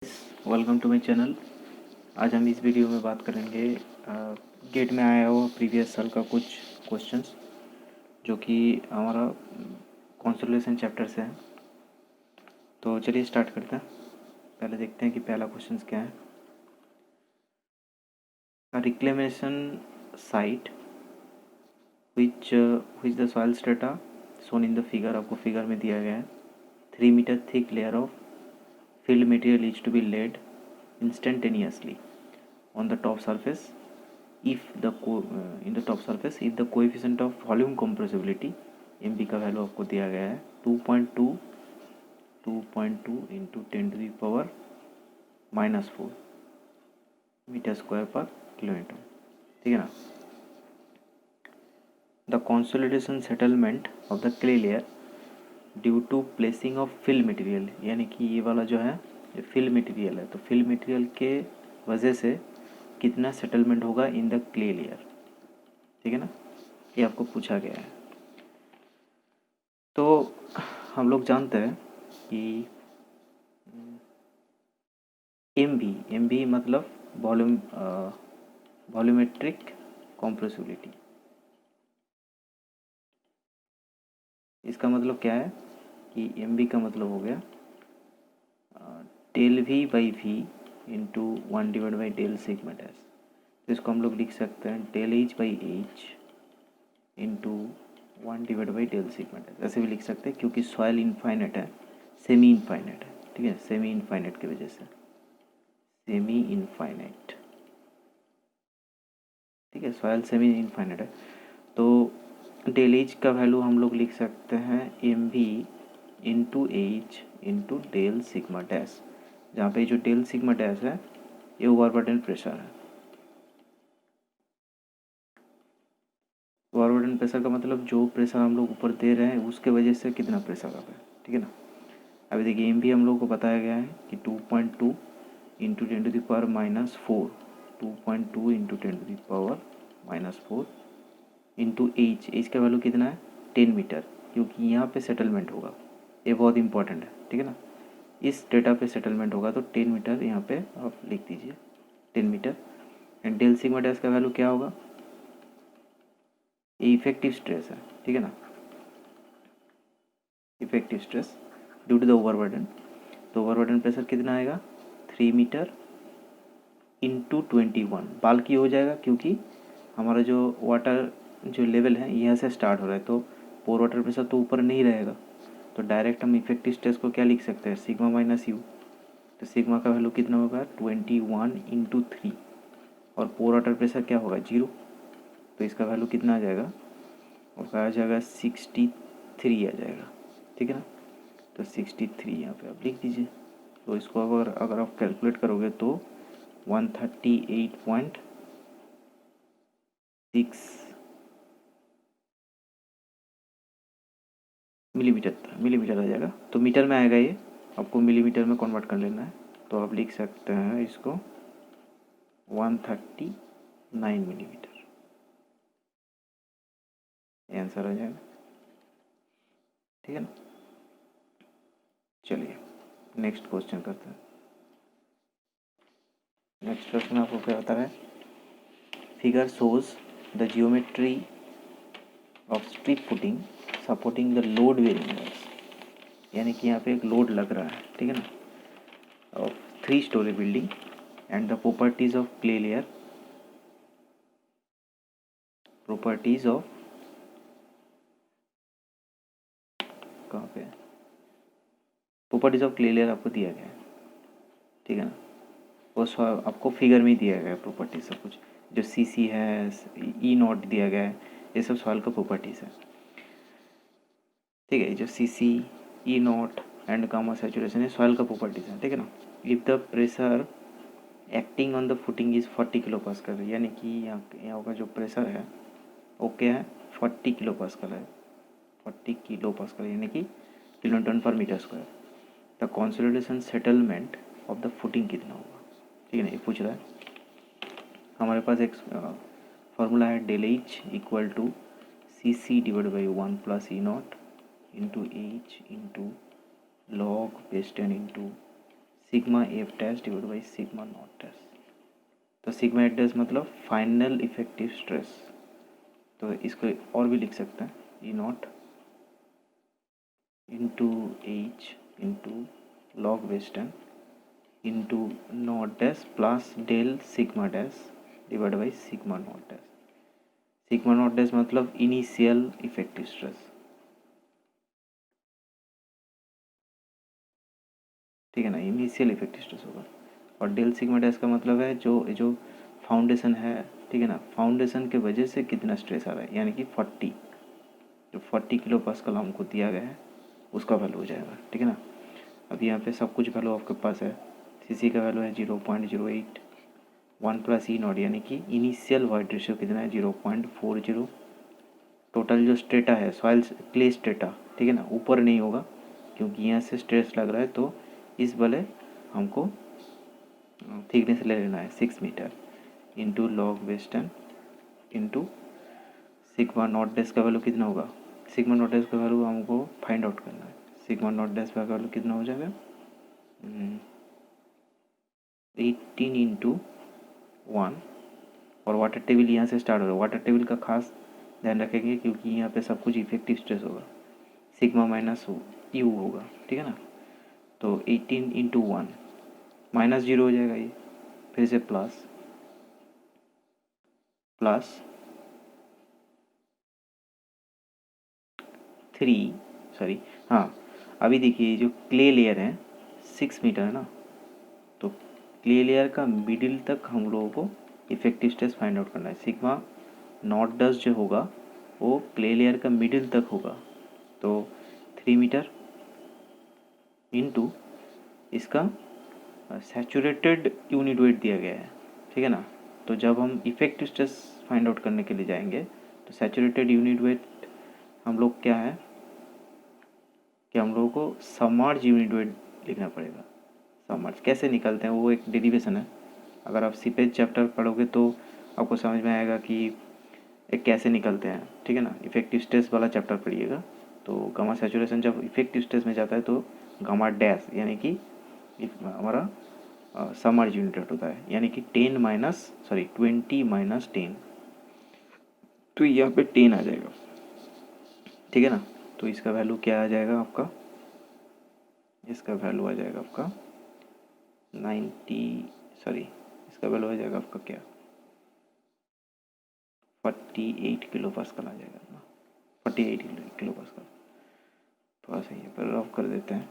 Welcome to my channel. आज हम इस वीडियो में बात करेंगे गेट में आया हुआ प्रीवियस साल का कुछ क्वेश्चंस जो कि हमारा कॉन्सोलेशन चैप्टर से है। तो चलिए स्टार्ट करते हैं। पहले देखते हैं कि पहला क्वेश्चंस क्या है। Reclamation site which the soil strata shown in the figure, आपको फिगर में दिया गया है 3 metre thick layer of filled material is to be laid instantaneously on the top surface if the in the top surface if the coefficient of volume compressibility mb का value आपको दिया गया है 2.2 into 10 to the power -4 metre square पर kilometre. ठीक है ना। The consolidation settlement of the clay layer due to placing of fill material, यानी कि ये वाला जो है ये फिल मटेरियल है, तो फिल मटेरियल के वजह से कितना सेटलमेंट होगा इन द क्ले लेयर। ठीक है ना, ये आपको पूछा गया है। तो हम लोग जानते हैं कि एम बी मतलब वॉल्यूमेट्रिक कॉम्प्रेसिबिलिटी। इसका मतलब क्या है कि एम बी का मतलब हो गया del V by V into 1 divide by del sigma dash. तो इसको हम लोग लिख सकते हैं del H by H into 1 divide by del sigma dash. ऐसे भी लिख सकते हैं क्योंकि सॉइल इनफाइनेट है, सेमी इनफाइनेट है। ठीक है, सेमी इनफाइनेट की वजह से सेमी इनफाइनेट। ठीक है, सॉइल सेमी इनफाइनेट है। तो डेल एच का वैल्यू हम लोग लिख सकते हैं M V into H into del sigma dash, जहाँ पे जो डेल सिग्मा डैश है ये ओवरबर्डन प्रेशर है। ओवरबर्डन प्रेशर का मतलब जो प्रेशर हम लोग ऊपर दे रहे हैं उसके वजह से कितना प्रेशर आ रहा है। ठीक है ना। अभी देखिए एम भी हम लोग को बताया गया है कि 2.2 into 10 to the power -4, 2.2 into 10 to the power -4 into H का वैल्यू कितना है 10 मीटर, क्योंकि यहाँ पे सेटलमेंट होगा। ये बहुत इंपॉर्टेंट है। ठीक है ना, इस डेटा पे सेटलमेंट होगा तो 10 मीटर यहाँ पे आप लिख दीजिए 10 metre. And del sigma dash का वैल्यू क्या होगा, ये इफेक्टिव स्ट्रेस है। ठीक है ना, effective stress due to the overburden. तो ओवरबर्डन प्रेशर कितना आएगा 3 मीटर इंटू 21 बाल्की हो जाएगा, क्योंकि हमारा जो वाटर जो लेवल है यहाँ से स्टार्ट हो रहा है, तो पोर वाटर प्रेशर तो ऊपर नहीं रहेगा। तो डायरेक्ट हम इफेक्टिव स्ट्रेस को क्या लिख सकते हैं सिग्मा माइनस यू। तो सिग्मा का वैल्यू कितना होगा 21 इंटू 3, और पोर वाटर प्रेशर क्या होगा 0। तो इसका वैल्यू कितना आ जाएगा, उसका आ जाएगा 63 आ जाएगा। ठीक है ना, तो 63 यहाँ पे आप लिख दीजिए। तो इसको अगर आप कैलकुलेट करोगे तो 138.6 मिलीमीटर आ जाएगा। तो मीटर में आएगा, ये आपको मिलीमीटर में कन्वर्ट कर लेना है। तो आप लिख सकते हैं इसको 139 मिलीमीटर, ये आंसर आ जाएगा। ठीक है ना, चलिए नेक्स्ट क्वेश्चन करते हैं। नेक्स्ट क्वेश्चन आपको क्या बता रहा है, figure shows the geometry of strip footing supporting the load bearing works, यानी कि यहाँ पे एक लोड लग रहा है। ठीक है ना, of 3 story building and the properties of clay layer, properties of कहाँ पे प्रॉपर्टीज ऑफ क्ले लेयर आपको दिया गया है। ठीक है ना, वो आपको फिगर में ही दिया गया है प्रॉपर्टीज सब कुछ, जो सी है ई नॉट दिया गया है, ये सब सॉइल का प्रॉपर्टीज है। ठीक है, जो सी ई नॉट एंड गामा सैचुरेशन है सॉइल का प्रॉपर्टीज है। ठीक है ना। If the pressure acting on the footing is 40 kilo pascal, यानी कि यहाँ का जो प्रेशर है वो क्या है 40 किलो पास्कल है, 40 किलो पास्कल यानी कि किलोन्यूटन पर metre square. The consolidation settlement of the footing कितना होगा। ठीक है ना, ये पूछ रहा है। हमारे पास एक फार्मूला है del H equal to C C divide by 1 plus e not into H into log base 10 into sigma f dash divide by sigma not dash. तो सिग्मा एफ डैश मतलब फाइनल इफेक्टिव स्ट्रेस। तो इसको और भी लिख सकते हैं, e not into H into log western into not dash plus del sigma dash divide by sigma not dash. Sigma not dash मतलब इनिशियल इफेक्टिव स्ट्रेस, ठीक है ना, इनिशियल इफेक्टिव स्ट्रेस होगा। और डेल सिग्मा डैश का मतलब है जो जो फाउंडेशन है, ठीक है ना, फाउंडेशन के वजह से कितना स्ट्रेस आ रहा है, यानी कि 40, जो 40 किलो पास्कल हमको दिया गया है उसका वैल्यू हो जाएगा, ठीक है ना। अब यहाँ पे सब कुछ वैल्यू आपके पास है। सी का वैल्यू है 0.08, 1 प्लस ई नॉट यानी कि इनिशियल वॉइड रेशियो कितना है 0.40। टोटल जो स्ट्रेटा है सॉइल क्ले स्ट्रेटा, ठीक है ना, ऊपर नहीं होगा क्योंकि यहाँ से स्ट्रेस लग रहा है, तो इस वाले हमको थिकनेस ले लेना है 6 metre into log western into sigma not dash का वैल्यू कितना होगा। सिग्मा नॉट डैश का वैल्यू हमको फाइंड आउट करना है। सिग्मा नॉट डैश का वैल्यू कितना हो जाएगा 18 इंटू 1। और वाटर टेबल यहाँ से स्टार्ट होगा। वाटर टेबल का खास ध्यान रखेंगे क्योंकि यहाँ पे सब कुछ इफेक्टिव स्ट्रेस होगा, सिग्मा माइनस यू होगा, ठीक है ना। तो 18 इंटू 1 माइनस 0 हो जाएगा, ये फिर से प्लस प्लस 3, सॉरी हाँ, अभी देखिए जो क्ले लेयर है 6 मीटर है ना, तो क्ले लेयर का मिडिल तक हम लोगों को इफेक्टिव स्ट्रेस फाइंड आउट करना है। सिग्मा नॉट डस्ट जो होगा वो क्ले लेयर का मिडिल तक होगा, तो 3 मीटर इंटू इसका सैचुरेटेड यूनिट वेट दिया गया है, ठीक है ना। तो जब हम इफेक्टिव स्ट्रेस फाइंड आउट करने के लिए जाएंगे तो सैचुरेटेड यूनिट वेट हम लोग क्या है कि हम लोगों को सबमर्ज यूनिट वेट लिखना पड़ेगा। सबमर्ज कैसे निकलते हैं वो एक डेरिवेशन है, अगर आप सीपेज चैप्टर पढ़ोगे तो आपको समझ में आएगा कि एक कैसे निकलते हैं, ठीक है ना। इफेक्टिव स्ट्रेस वाला चैप्टर पढ़िएगा तो गामा सैचुरेशन जब इफेक्टिव स्ट्रेस में जाता है तो गामा डैश यानी कि हमारा सबमर्ज यूनिट वेट होता है, यानी कि 20 माइनस 10, तो यहाँ पे 10 आ जाएगा, ठीक है ना। तो इसका वैल्यू क्या आ जाएगा आपका, इसका वैल्यू आ जाएगा आपका इसका वैल्यू आ जाएगा आपका क्या 48 किलो पास्कल आ जाएगा ना, 48 किलो पास्कल। थोड़ा सा यहाँ पर रफ कर देते हैं,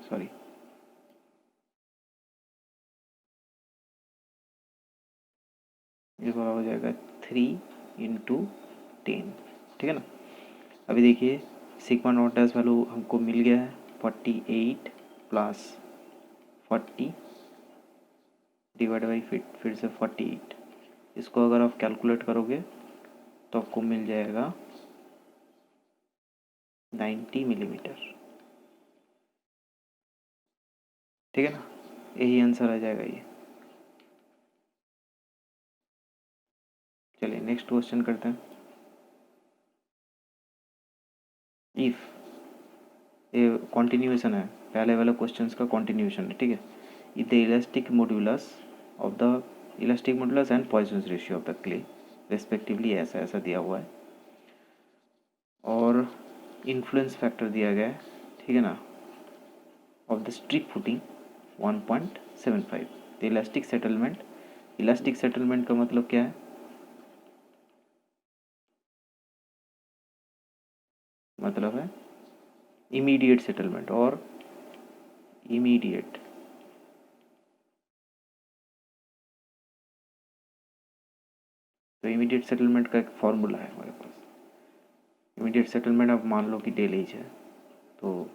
सॉरी ये हो जाएगा 3 इंटू 10, ठीक है ना। अभी देखिए सिग्मा नॉट डैश वैल्यू हमको मिल गया है 48 प्लस 40 डिवाइड बाई फिर से 48। इसको अगर आप कैलकुलेट करोगे तो आपको मिल जाएगा 90 मिलीमीटर, ठीक है ना। यही आंसर आ जाएगा ये। चलिए नेक्स्ट क्वेश्चन करते हैं। इफ ये कॉन्टिन्यूएशन है, पहले वाले क्वेश्चंस का कॉन्टिन्यूएशन है, ठीक है। If the elastic modulus of the elastic modulus and Poisson's ratio of the clay respectively ऐसा ऐसा दिया हुआ है और इन्फ्लुएंस फैक्टर दिया गया है, ठीक है ना, ऑफ द स्ट्रिप फुटिंग 1.75। तो इलास्टिक सेटलमेंट का मतलब क्या है, मतलब है इमीडिएट सेटलमेंट और इमीडिएट तो इमीडिएट सेटलमेंट का एक फॉर्मूला है हमारे पास। इमीडिएट सेटलमेंट आप मान लो कि डेल एज है, तो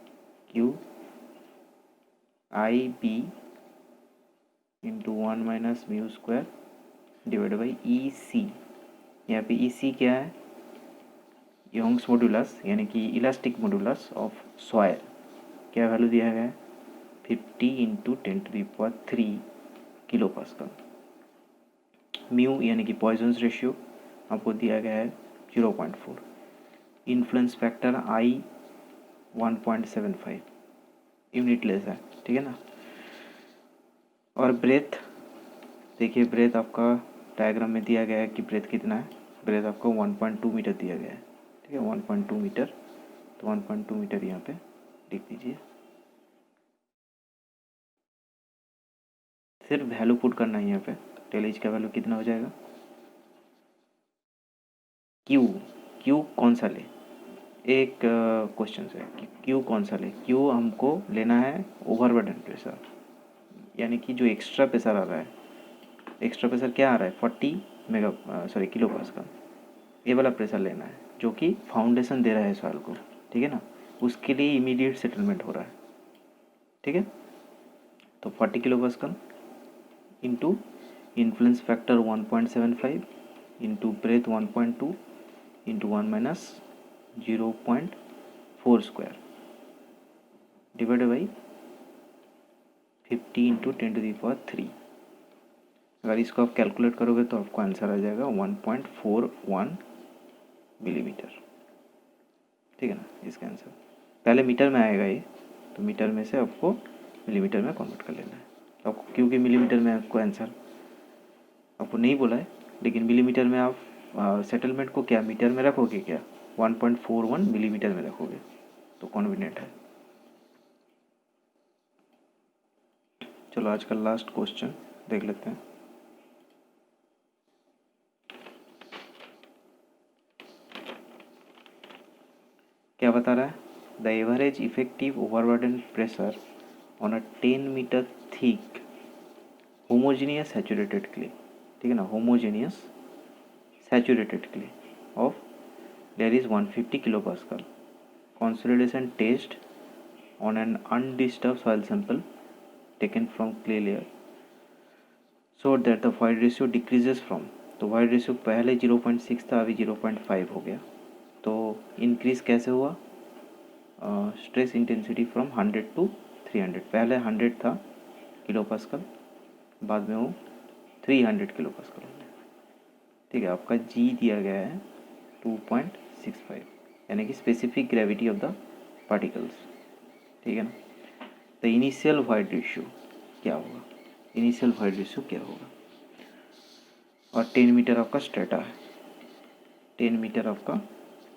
q I B into 1 minus mu square divide by E C. यहाँ पे ई सी क्या है, योंग्स मॉड्यूलस यानी कि इलास्टिक मॉड्यूलस ऑफ सॉयल, क्या वैल्यू दिया गया है 50 इंटू 10⁻³ किलो पास्कल। म्यू यानी कि पॉइजन्स रेशियो आपको दिया गया है 0.4। Influence factor I 1.75 unit less है, ठीक है ना। और ब्रेथ, देखिए ब्रेथ आपका डायग्राम में दिया गया है कि ब्रेथ कितना है। ब्रेथ आपको 1.2 मीटर दिया गया है, ठीक है, 1.2 मीटर। तो 1.2 मीटर यहाँ पे लिख दीजिए। सिर्फ वैल्यू पुट करना है यहाँ पे। टेल एज का वैल्यू कितना हो जाएगा, क्यू, क्यू कौन सा ले, एक क्वेश्चन है कि क्यू कौन सा ले। क्यू हमको लेना है ओवरबर्डन प्रेशर, यानी कि जो एक्स्ट्रा प्रेशर आ रहा है। एक्स्ट्रा प्रेशर क्या आ रहा है, 40 किलो पास्कल। ये वाला प्रेशर लेना है जो कि फाउंडेशन दे रहा है सॉइल को, ठीक है ना। उसके लिए इमीडिएट सेटलमेंट हो रहा है, ठीक है। तो 40 kilo pascal into influence factor 1.75 into breadth 1.2 into 1 minus 0.4 square divided by 50 into 10⁻³ अगर इसको आप कैलकुलेट करोगे तो आपको आंसर आ जाएगा 1.41 मिलीमीटर, ठीक है ना। इसका आंसर पहले मीटर में आएगा ये, तो मीटर में से आपको मिलीमीटर में कन्वर्ट कर लेना है आपको, क्योंकि मिलीमीटर में आपको आंसर आपको नहीं बोला है, लेकिन मिलीमीटर में आप सेटलमेंट को क्या मीटर में रखोगे, क्या 1.41 मिलीमीटर में रखोगे तो कॉन्विडेंट है। चलो आज का लास्ट क्वेश्चन देख लेते हैं। क्या बता रहा है, the average effective overburden pressure on a 10 metre thick homogeneous saturated clay, ठीक है ना, homogeneous saturated clay of there is 150 kilo pascal. Consolidation test on an undisturbed soil sample taken from clay layer so that the void ratio decreases from, तो void ratio पहले 0.6 था, अभी 0.5 हो गया। तो इंक्रीज कैसे हुआ, स्ट्रेस इंटेंसिटी फ्रॉम 100 to 300, पहले 100 था किलो पास्कल, बाद में वो 300 किलो पास्कल हो गया, ठीक है। आपका जी दिया गया है 2.65, यानी कि specific gravity of the particles, ठीक है ना। द इनिशियल वाइड रेशियो क्या होगा, इनिशियल वाइड रेशियो क्या होगा। और 10 मीटर आपका स्ट्रेटा है, 10 मीटर आपका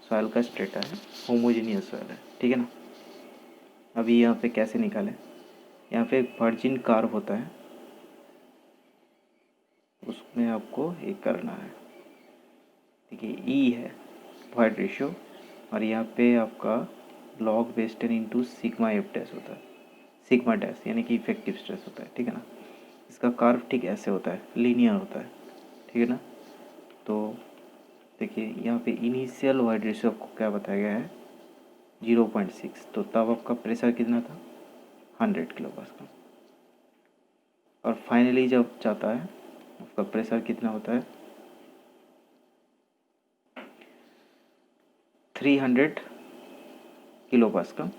सॉइल का स्ट्रेटा है, होमोजीनियस सॉइल है, ठीक है ना। अभी यहाँ पे कैसे निकालें, यहाँ पे एक वर्जिन कार्व होता है, उसमें आपको एक करना है, देखिए ई है वाइड रेशियो, और यहाँ पे आपका log base 10 into sigma f dash होता है, सिग्मा डैश यानी कि इफेक्टिव स्ट्रेस होता है, ठीक है ना। इसका कार्व ठीक ऐसे होता है, लीनियर होता है, ठीक है ना। तो देखिए यहाँ पे इनिशियल वाइड रेशियो आपको क्या बताया गया है 0.6, तो तब आपका प्रेशर कितना था 100 किलो पास्कल, और फाइनली जब जाता है आपका प्रेशर कितना होता है 300 किलो पास्कल,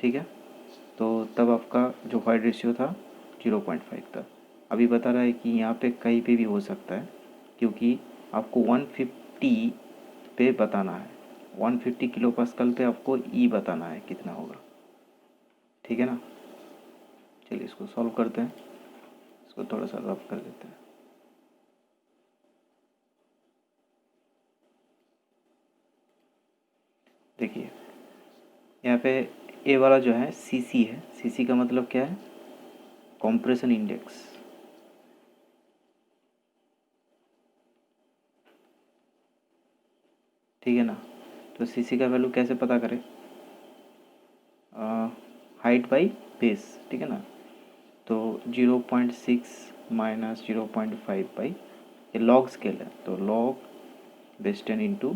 ठीक है। तो तब आपका जो वाइड रेशियो था 0.5 था। अभी बता रहा है कि यहाँ पे कहीं पे भी हो सकता है, क्योंकि आपको 150 पे बताना है, 150 किलो पास्कल पे आपको ई बताना है कितना होगा, ठीक है ना। चलिए इसको सॉल्व करते हैं, इसको थोड़ा सा रफ कर देते हैं। देखिए यहाँ पे ए वाला जो है सीसी है, सीसी का मतलब क्या है, कंप्रेशन इंडेक्स, ठीक है ना। तो सीसी का वैल्यू कैसे पता करें, हाइट बाई बेस, ठीक है ना। तो 0.6 माइनस 0.5 बाई, ये लॉग स्केल है, तो लॉग बेस 10 इंटू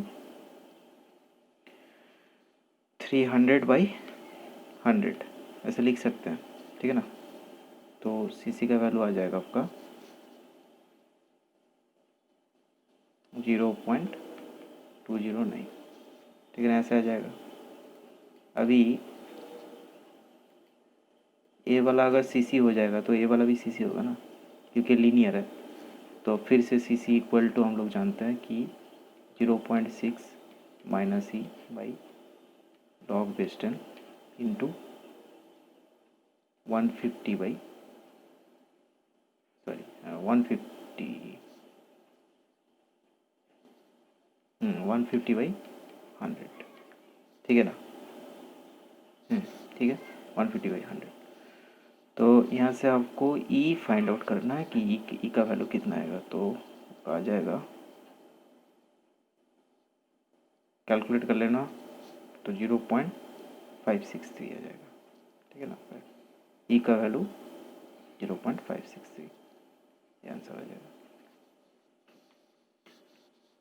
300/100 ऐसे लिख सकते हैं, ठीक है ना। तो सीसी का वैल्यू आ जाएगा आपका 0.209, ठीक है ना, ऐसे आ जाएगा। अभी ए वाला अगर सीसी हो जाएगा तो ए वाला भी सीसी होगा ना, क्योंकि लीनियर है। तो फिर से सीसी इक्वल टू हम लोग जानते हैं कि 0.6 minus E by log base 10 into 150 by 150 by 100, ठीक है ना। ठीक है, 150 बाई 100। तो यहाँ से आपको ई फाइंड आउट करना है कि ई का वैल्यू कितना आएगा। तो आ जाएगा, कैलकुलेट कर लेना, तो 0.563 आ जाएगा, ठीक है ना। ई का वैल्यू 0.563, ये आंसर आ जाएगा।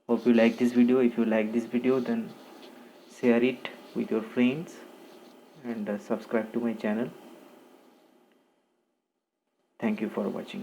Hope you like this video. If you like this video then share it with your friends and subscribe to my channel. Thank you for watching.